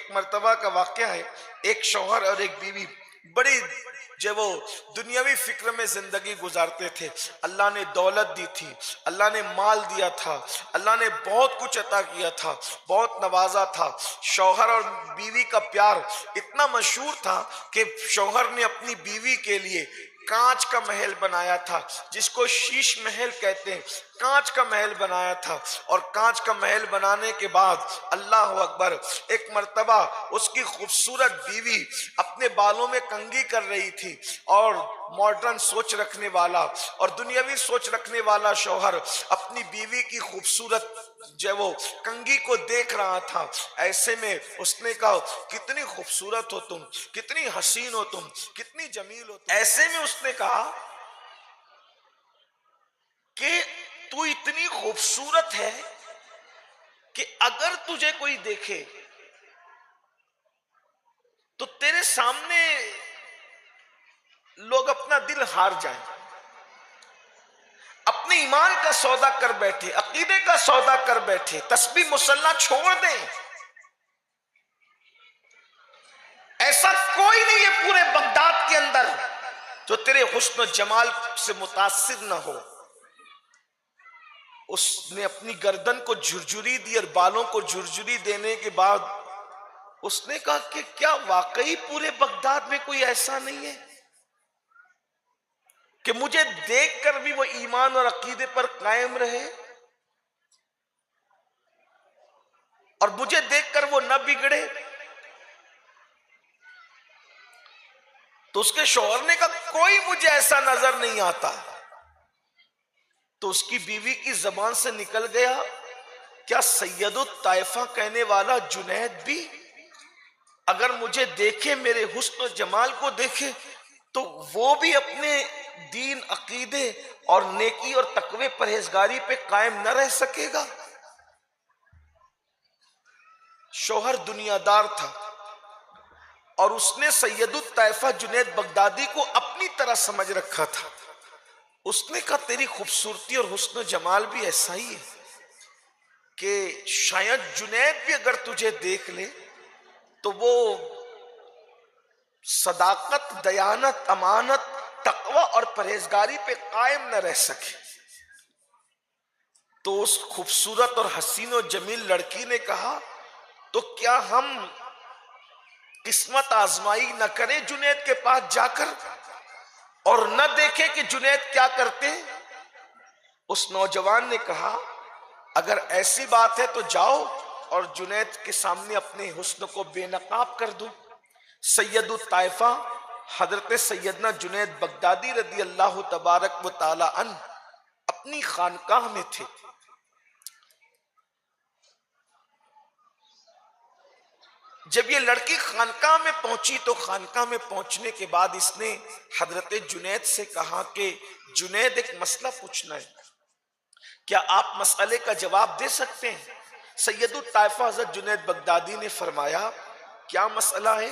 ایک مرتبہ کا واقعہ ہے، ایک شوہر اور ایک بیوی بڑی وہ دنیاوی فکر میں زندگی گزارتے تھے. اللہ نے دولت دی تھی، اللہ نے مال دیا تھا، اللہ نے بہت کچھ عطا کیا تھا، بہت نوازا تھا. شوہر اور بیوی کا پیار اتنا مشہور تھا کہ شوہر نے اپنی بیوی کے لیے کانچ کا محل بنایا تھا، جس کو شیش محل کہتے ہیں. کانچ کا محل بنایا تھا، اور کانچ کا محل بنانے کے بعد اللہ اکبر، ایک مرتبہ اس کی خوبصورت بیوی اپنے بالوں میں کنگھی کر رہی تھی، اور ماڈرن سوچ رکھنے والا اور دنیاوی سوچ رکھنے والا شوہر اپنی بیوی کی خوبصورت وہ کنگھی کو دیکھ رہا تھا. ایسے میں اس نے کہا کتنی خوبصورت ہو تم، کتنی حسین ہو تم، کتنی جمیل ہو تم. ایسے میں اس نے کہا کہ تو اتنی خوبصورت ہے کہ اگر تجھے کوئی دیکھے تو تیرے سامنے لوگ اپنا دل ہار جائیں، اپنے ایمان کا سودا کر بیٹھے، عقیدے کا سودا کر بیٹھے، تسبیح مصلی چھوڑ دیں. ایسا کوئی نہیں ہے پورے بغداد کے اندر جو تیرے حسن و جمال سے متاثر نہ ہو. اس نے اپنی گردن کو جھرجھری دی، اور بالوں کو جھرجھری دینے کے بعد اس نے کہا کہ کیا واقعی پورے بغداد میں کوئی ایسا نہیں ہے کہ مجھے دیکھ کر بھی وہ ایمان اور عقیدے پر قائم رہے، اور مجھے دیکھ کر وہ نہ بگڑے؟ تو اس کے شوہر نے کہا کوئی مجھے ایسا نظر نہیں آتا. تو اس کی بیوی کی زبان سے نکل گیا، کیا سید الطائفہ کہنے والا جنید بھی اگر مجھے دیکھے، میرے حسن و جمال کو دیکھے، تو وہ بھی اپنے دین، عقیدے اور نیکی اور تقوی پرہیزگاری پہ قائم نہ رہ سکے گا؟ شوہر دنیا دار تھا، اور اس نے سید الطائفہ جنید بغدادی کو اپنی طرح سمجھ رکھا تھا. اس نے کہا تیری خوبصورتی اور حسن و جمال بھی ایسا ہی ہے کہ شاید جنید بھی اگر تجھے دیکھ لے تو وہ صداقت، دیانت، امانت، تقوی اور پرہیزگاری پہ قائم نہ رہ سکے. تو اس خوبصورت اور حسین و جمیل لڑکی نے کہا تو کیا ہم قسمت آزمائی نہ کریں جنید کے پاس جا کر، اور نہ دیکھیں کہ جنید کیا کرتے؟ اس نوجوان نے کہا اگر ایسی بات ہے تو جاؤ اور جنید کے سامنے اپنے حسن کو بے نقاب کر دو. سید الطائفہ حضرت سیدنا جنید بغدادی رضی اللہ تبارک و تعالی عنہ اپنی خانقاہ میں تھے. جب یہ لڑکی خانقاہ میں پہنچی تو خانقاہ میں پہنچنے کے بعد اس نے حضرت جنید سے کہا کہ جنید ایک مسئلہ پوچھنا ہے، کیا آپ مسئلے کا جواب دے سکتے ہیں؟ سید الطائفہ حضرت جنید بغدادی نے فرمایا کیا مسئلہ ہے؟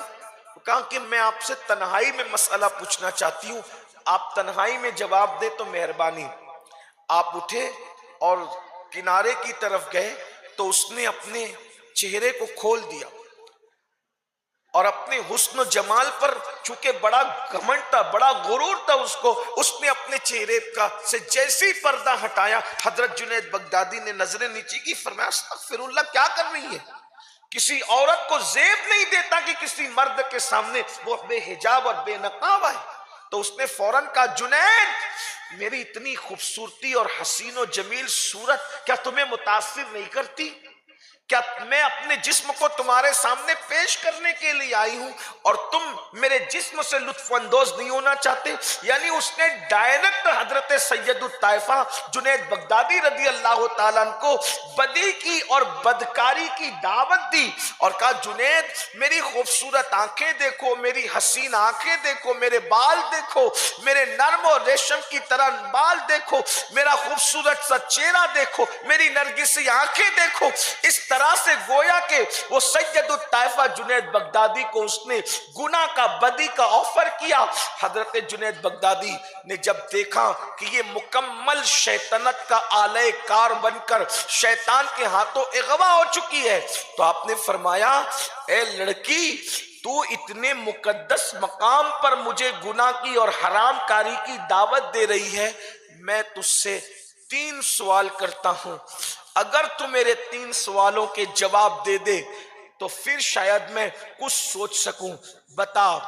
کہا کہ میں آپ سے تنہائی میں مسئلہ پوچھنا چاہتی ہوں، آپ تنہائی میں جواب دے تو مہربانی. آپ اٹھے اور کنارے کی طرف گئے تو اس نے اپنے چہرے کو کھول دیا، اور اپنے حسن و جمال پر چونکہ بڑا گھمنڈ تھا، بڑا غرور تھا اس نے اپنے چہرے کا سے جیسے ہی پردہ ہٹایا، حضرت جنید بغدادی نے نظریں نیچے کی، فرمایا استغفر اللہ، کیا کر رہی ہے؟ کسی عورت کو زیب نہیں دیتا کہ کسی مرد کے سامنے وہ بے حجاب اور بے نقاب آئے. تو اس نے فوراً کہا جنید میری اتنی خوبصورتی اور حسین و جمیل صورت کیا تمہیں متاثر نہیں کرتی؟ کیا میں اپنے جسم کو تمہارے سامنے پیش کرنے کے لیے آئی ہوں اور تم میرے جسم سے لطف اندوز نہیں ہونا چاہتے؟ یعنی اس نے ڈائریکٹ حضرت سید الطائفہ جنید بغدادی رضی اللہ تعالیٰ عنہ کو بدی کی اور بدکاری کی دعوت دی، اور کہا جنید میری خوبصورت آنکھیں دیکھو، میری حسین آنکھیں دیکھو، میرے بال دیکھو، میرے نرم و ریشم کی طرح بال دیکھو، میرا خوبصورت سا چہرہ دیکھو، میری نرگسی آنکھیں دیکھو. اس طرح سے گویا کہ وہ سید الطائفہ جنید بغدادی کو اس نے گناہ کا بدی کا آفر کیا. حضرت جنید بغدادی نے جب دیکھا کہ یہ مکمل شیطنت کا آلہ کار بن کر شیطان کے ہاتھوں اغوا ہو چکی ہے, تو آپ نے فرمایا اے لڑکی, تو اتنے مقدس مقام پر مجھے گناہ کی اور حرام کاری کی دعوت دے رہی ہے, میں تجھ سے 3 سوال کرتا ہوں, اگر تو میرے 3 سوالوں کے جواب دے دے تو پھر شاید میں کچھ سوچ سکوں. بتا,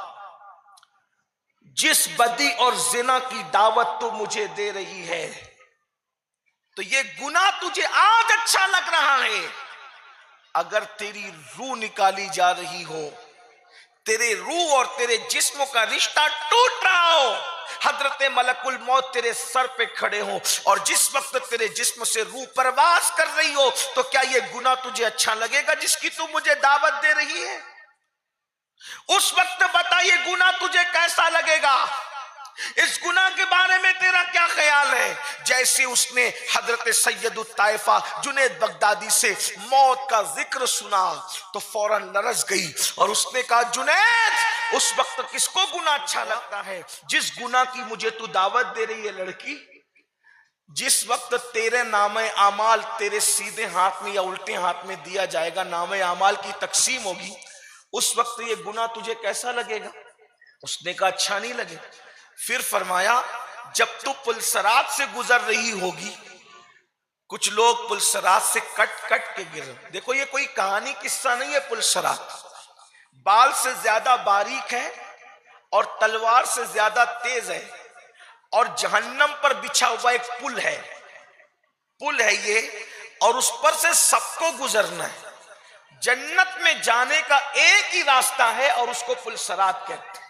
جس بدی اور زنا کی دعوت تو مجھے دے رہی ہے, تو یہ گناہ تجھے آج اچھا لگ رہا ہے, اگر تیری روح نکالی جا رہی ہو, تیرے روح اور تیرے جسم کا رشتہ ٹوٹ رہا ہو, حضرت ملک الموت تیرے سر پہ کھڑے ہوں, اور جس وقت تیرے جسم سے روح پرواز کر رہی ہو, تو کیا یہ گناہ تجھے اچھا لگے گا جس کی تو مجھے دعوت دے رہی ہے؟ اس وقت بتا یہ گناہ تجھے کیسا لگے گا, اس گناہ کے بارے میں تیرا کیا خیال ہے؟ جیسے اس نے حضرت سید الطائفہ جنید بغدادی سے موت کا ذکر سنا تو فوراً لرز گئی, اور اس نے کہا جنید, اس وقت کس کو گناہ اچھا لگتا ہے؟ جس گناہ کی مجھے تو دعوت دے رہی ہے لڑکی, جس وقت تیرے نام اعمال تیرے سیدھے ہاتھ میں یا الٹے ہاتھ میں دیا جائے گا, نام اعمال کی تقسیم ہوگی, اس وقت یہ گناہ تجھے کیسا لگے گا؟ اس نے کہا اچھا نہیں لگے. پھر فرمایا جب تو پلسرات سے گزر رہی ہوگی, کچھ لوگ پلسرات سے کٹ کٹ کے گر, دیکھو یہ کوئی کہانی قصہ نہیں ہے, پلسرات بال سے زیادہ باریک ہے اور تلوار سے زیادہ تیز ہے, اور جہنم پر بچھا ہوا ایک پل ہے یہ, اور اس پر سے سب کو گزرنا ہے. جنت میں جانے کا ایک ہی راستہ ہے اور اس کو پلسرات کہتے ہیں,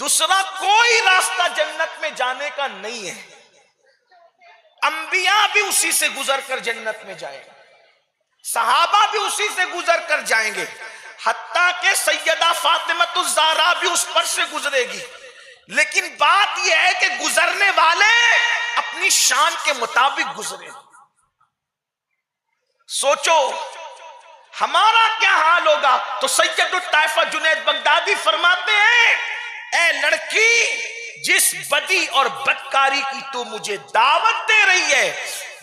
دوسرا کوئی راستہ جنت میں جانے کا نہیں ہے. انبیاء بھی اسی سے گزر کر جنت میں جائیں گے, صحابہ بھی اسی سے گزر کر جائیں گے, حتیٰ کہ سیدہ فاطمہ الزہرا بھی اس پر سے گزرے گی. لیکن بات یہ ہے کہ گزرنے والے اپنی شان کے مطابق گزرے. سوچو ہمارا کیا حال ہوگا. تو سید الطائفہ جنید بغدادی فرماتے ہیں اے لڑکی, جس بدی اور بدکاری کی تو مجھے دعوت دے رہی ہے,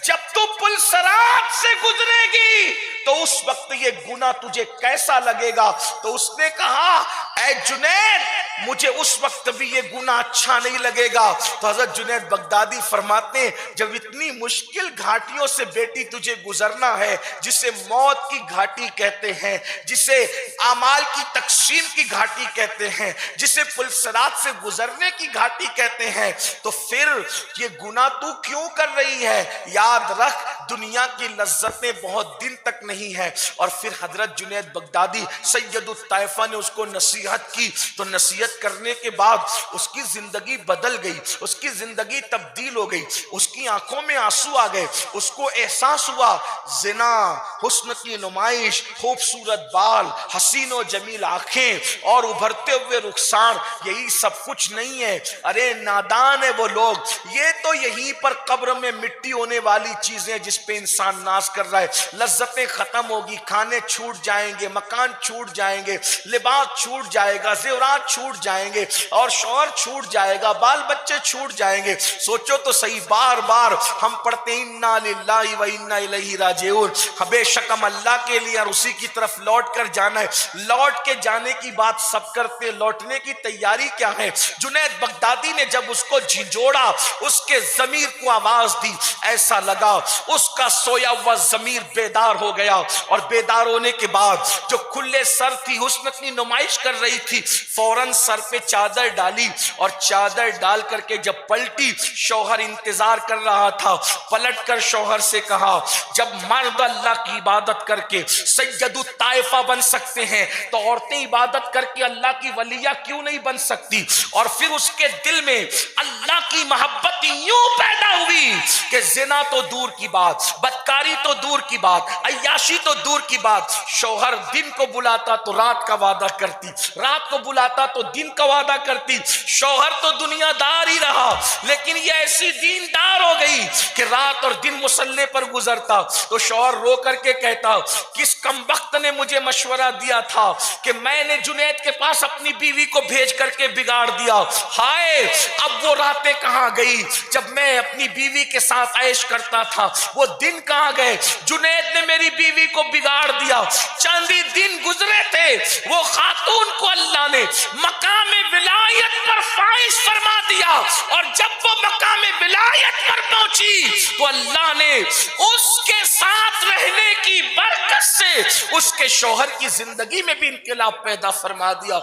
جب تو پلسرات سے گزرے گی تو اس وقت یہ گناہ تجھے کیسا لگے گا؟ تو اس نے کہا اے جنید, مجھے اس وقت بھی یہ گناہ اچھا نہیں لگے گا. تو حضرت جنید بغدادی فرماتے ہیں جب اتنی مشکل گھاٹیوں سے بیٹی تجھے گزرنا ہے, جسے موت کی گھاٹی کہتے ہیں, جسے اعمال کی تقسیم کی گھاٹی کہتے ہیں, جسے پلسرات سے گزرنے کی گھاٹی کہتے ہیں, تو پھر یہ گناہ تو کیوں کر رہی ہے؟ یاد رکھ دنیا کی لذتیں بہت دن تک نہیں ہے. اور پھر حضرت جنید بغدادی سید الطائفہ نے اس کو نصیحت کی, تو نصیحت کرنے کے بعد اس کی زندگی بدل گئی, اس کی زندگی تبدیل ہو گئی, اس کی آنکھوں میں آنسو آ گئے, اس کو احساس ہوا زنا, حسن کی نمائش, خوبصورت بال, حسین و جمیل آنکھیں اور ابھرتے ہوئے رخسار, یہی سب کچھ نہیں ہے. ارے نادان ہے وہ لوگ, یہ تو یہیں پر قبر میں مٹی ہونے والی چیزیں جس پہ انسان ناز کر رہا ہے. لذتیں ختم ہوگی, کھانے چھوٹ جائیں گے, مکان چھوٹ جائیں گے, لباس چھوٹ جائے گا, زیورات چھوٹ جائیں گے, اور شوہر چھوٹ جائے گا, بال بچے چھوٹ جائیں گے. سوچو تو صحیح, بار بار ہم پڑھتے ہیں انا للہ و انا الیہ راجعون, بے شک ہم اللہ کے لیے اور اسی کی طرف لوٹ کر جانا ہے. لوٹ کے جانے کی بات سب کرتے, لوٹنے کی تیاری کیا ہے؟ جنید بغدادی نے جب اس کو جھنجھوڑا, اس کے ضمیر کو آواز دی, ایسا لگا اس کا سویا ہوا ضمیر بیدار ہو گیا, اور بیدار ہونے کے بعد جو کھلے سر تھی حسن کی نمائش کر رہی تھی, فوراً سر پہ چادر ڈالی, اور چادر ڈال کر کے جب پلٹی, شوہر انتظار کر رہا تھا, پلٹ کر شوہر سے کہا جب مرد اللہ کی عبادت کر کے سید الطائفہ بن سکتے ہیں تو عورتیں عبادت کر کے اللہ کی ولیہ کیوں نہیں بن سکتی؟ اور پھر اس کے دل میں اللہ کی محبت یوں پیدا ہوئی کہ زنا تو دور کی بات, بدکاری تو دور کی بات, عیاشی تو دور کی بات, شوہر دن کو بلاتا تو رات کا وعدہ کرتی, رات کو بلاتا تو دین کا وعدہ کرتی. شوہر تو دنیا دار ہی رہا لیکن یہ ایسی دیندار ہو گئی کہ رات اور دن مصلی پر گزرتا. تو شوہر رو کر کے کہتا کس کمبخت نے مجھے مشورہ دیا تھا کہ میں نے جنید کے پاس اپنی بیوی کو بھیج کر کے بگاڑ دیا. ہائے اب وہ راتیں کہاں گئی جب میں اپنی بیوی کے ساتھ عیش کرتا تھا, وہ دن کہاں گئے. جنید نے میری بیوی کو بگاڑ دیا. چاندی دن گزرے تھے, وہ خاتون کو اللہ نے مقام ولایت پر فائز فرما دیا, اور جب وہ مقام ولایت پر پہنچی تو اللہ نے اس کے ساتھ رہنے کی برکت سے اس کے شوہر کی زندگی میں بھی انقلاب پیدا فرما دیا.